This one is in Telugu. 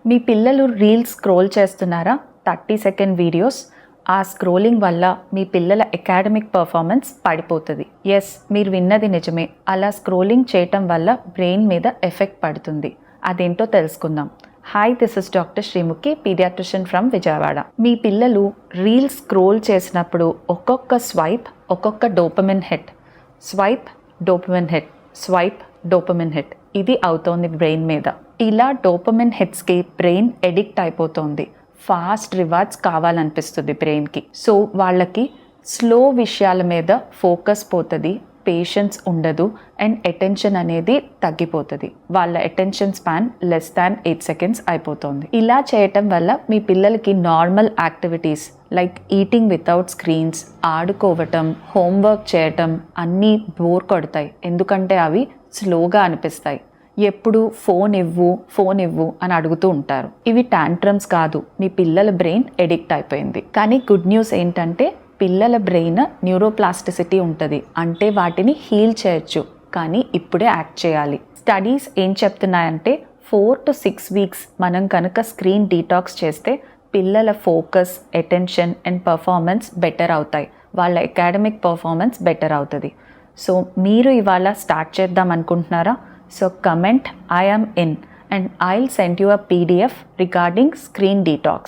మీ పిల్లలు రీల్స్ స్క్రోల్ చేస్తున్నారా? 30 సెకండ్ వీడియోస్. ఆ స్క్రోలింగ్ వల్ల మీ పిల్లల అకాడమిక్ పర్ఫార్మెన్స్ పడిపోతుంది. ఎస్, మీరు విన్నది నిజమే. అలా స్క్రోలింగ్ చేయటం వల్ల బ్రెయిన్ మీద ఎఫెక్ట్ పడుతుంది. అదేంటో తెలుసుకుందాం. Hi, this is doctor Srimukhi, paediatrician from Vijayawada. మీ పిల్లలు రీల్స్ స్క్రోల్ చేసినప్పుడు ఒక్కొక్క స్వైప్ ఒక్కొక్క dopamine hit, swipe dopamine hit, swipe dopamine hit, ఇది అవుతోంది బ్రెయిన్ మీద. ఇలా డోపమిన్ హిట్స్కి బ్రెయిన్ ఎడిక్ట్ అయిపోతుంది. ఫాస్ట్ రివార్డ్స్ కావాలనిపిస్తుంది బ్రెయిన్కి. సో వాళ్ళకి స్లో విషయాల మీద ఫోకస్ పోతుంది, పేషెన్స్ ఉండదు, అండ్ అటెన్షన్ అనేది తగ్గిపోతుంది. వాళ్ళ attention span less than 8 seconds అయిపోతుంది. ఇలా చేయటం వల్ల మీ పిల్లలకి normal activities like eating without screens, ఆడుకోవటం, హోంవర్క్ చేయటం అన్నీ బోర్ కొడతాయి. ఎందుకంటే అవి స్లోగా అనిపిస్తాయి. ఎప్పుడు ఫోన్ ఇవ్వు అని అడుగుతూ ఉంటారు. ఇవి టాంట్రమ్స్ కాదు, మీ పిల్లల బ్రెయిన్ ఎడిక్ట్ అయిపోయింది. కానీ గుడ్ న్యూస్ ఏంటంటే పిల్లల బ్రెయిన్ న్యూరోప్లాస్టిసిటీ ఉంటుంది, అంటే వాటిని హీల్ చేయొచ్చు. కానీ ఇప్పుడే యాక్ట్ చేయాలి. స్టడీస్ ఏం చెప్తున్నాయంటే 4 to 6 వీక్స్ మనం కనుక స్క్రీన్ డీటాక్స్ చేస్తే పిల్లల focus, attention and performance better అవుతాయి. వాళ్ళ అకాడమిక్ పర్ఫార్మెన్స్ బెటర్ అవుతుంది. సో మీరు ఇవాళ స్టార్ట్ చేద్దాం అనుకుంటున్నారా? So comment I am in and I'll send you a PDF regarding screen detox.